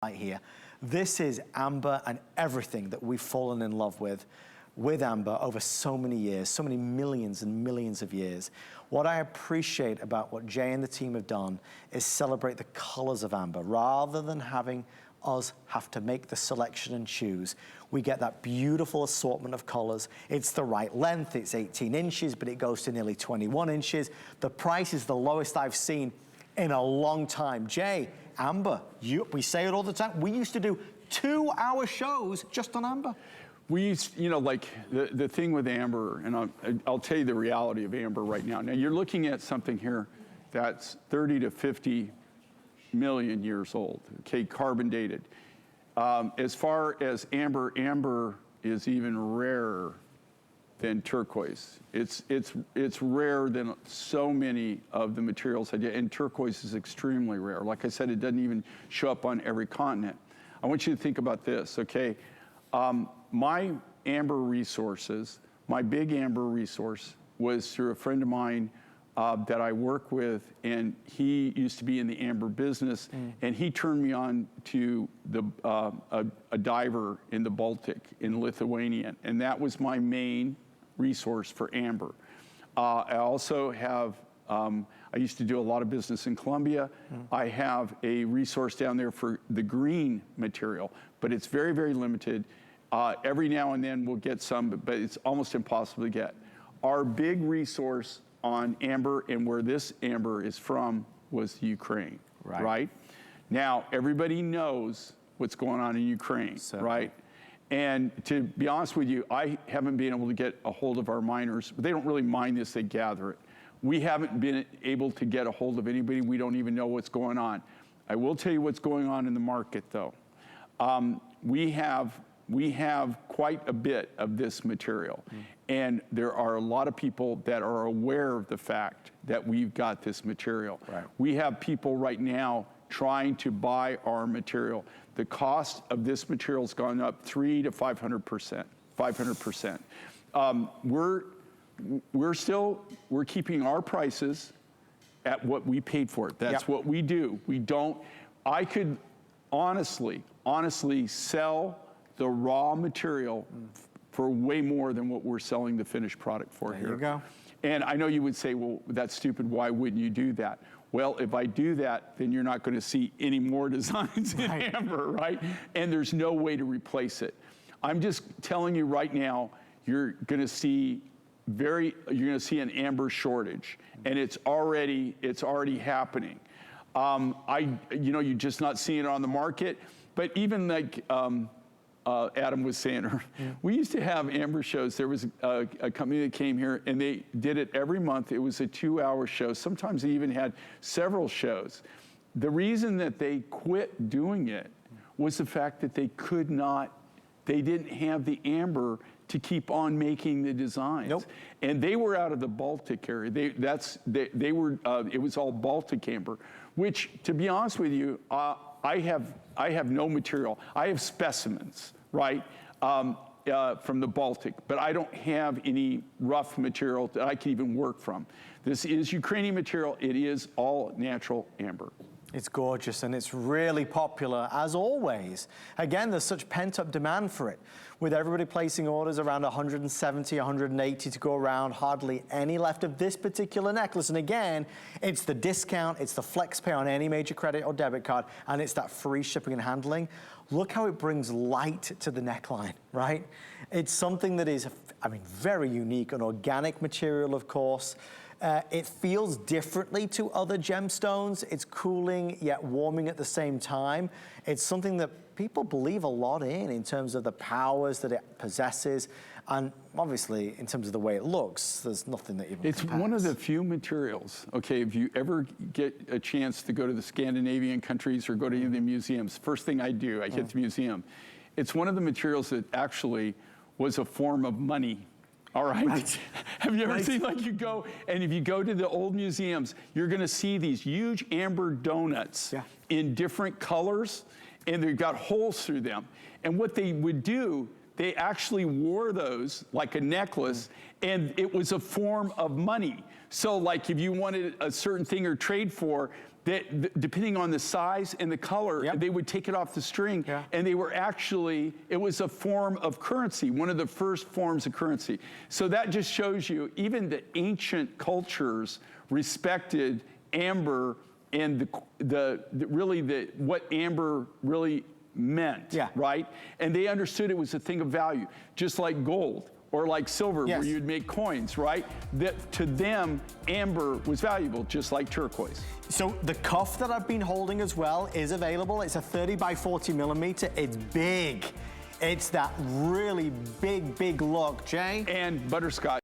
here. This is amber and everything that we've fallen in love with amber over so many years, so many millions and millions of years. What I appreciate about what Jay and the team have done is celebrate the colors of amber rather than having us have to make the selection and choose. We get that beautiful assortment of colors. It's the right length, it's 18 inches, but it goes to nearly 21 inches. The price is the lowest I've seen in a long time. Jay, amber, we say it all the time. We used to do 2-hour shows just on amber. We used, you know, like the thing with amber, and I'll tell you the reality of amber right now. Now you're looking at something here that's 30 to 50 million years old, okay, carbon dated. As far as amber, amber is even rarer than turquoise. It's rarer than so many of the materials I did, and turquoise is extremely rare. Like I said, it doesn't even show up on every continent. I want you to think about this, okay? My amber resources, my big amber resource was through a friend of mine that I work with, and he used to be in the amber business, and he turned me on to a diver in the Baltic, in Lithuania, and that was my main resource for amber. I also have, I used to do a lot of business in Colombia. I have a resource down there for the green material, but it's very, very limited. Every now and then we'll get some, but it's almost impossible to get. Our big resource on amber and where this amber is from was Ukraine, right? Now, everybody knows what's going on in Ukraine, right? And to be honest with you, I haven't been able to get a hold of our miners. They don't really mine this, they gather it. We haven't been able to get a hold of anybody. We don't even know what's going on. I will tell you what's going on in the market, though. We have quite a bit of this material. And there are a lot of people that are aware of the fact that we've got this material. We have people right now trying to buy our material. The cost of this material has gone up 300 to 500%. 500%. We're keeping our prices at what we paid for it. That's what we do. We don't. I could honestly sell the raw material for way more than what we're selling the finished product for here. There you go. And I know you would say, well, that's stupid, why wouldn't you do that? Well, if I do that, then you're not gonna see any more designs in amber, right? And there's no way to replace it. I'm just telling you right now, you're gonna see an amber shortage, and it's already happening. You're just not seeing it on the market, but even like, Adam was saying, we used to have amber shows. There was a company that came here and they did it every month. It was a 2-hour show. Sometimes they even had several shows. The reason that they quit doing it was the fact that they didn't have the amber to keep on making the designs. And they were out of the Baltic area. It was all Baltic amber, which, to be honest with you, I have no material. I have specimens, right, from the Baltic, but I don't have any rough material that I can even work from. This is Ukrainian material. It is all natural amber. It's gorgeous and it's really popular as always. Again, there's such pent-up demand for it. With everybody placing orders around 170, 180 to go around, hardly any left of this particular necklace. And again, it's the discount, it's the flex pay on any major credit or debit card, and it's that free shipping and handling. Look how it brings light to the neckline, right? It's something that is, very unique, an organic material, of course. It feels differently to other gemstones. It's cooling yet warming at the same time. It's something that people believe a lot in terms of the powers that it possesses. And obviously, in terms of the way it looks, there's nothing that even compares. It's one of the few materials, okay, if you ever get a chance to go to the Scandinavian countries or go to any of the museums, first thing I do, I hit the museum. It's one of the materials that actually was a form of money. All right. Have you ever seen, like, you go, and if you go to the old museums, you're gonna see these huge amber donuts in different colors, and they've got holes through them. And what they would do, they actually wore those like a necklace, and it was a form of money. So like if you wanted a certain thing or trade for, that depending on the size and the color, they would take it off the string, and they were actually, it was a form of currency, one of the first forms of currency. So that just shows you, even the ancient cultures respected amber and what amber really meant, right? And they understood it was a thing of value, just like gold or like silver, where you'd make coins, right? That to them, amber was valuable, just like turquoise. So the cuff that I've been holding as well is available. It's a 30 by 40 millimeter. It's big. It's that really big look, Jay. And butterscotch.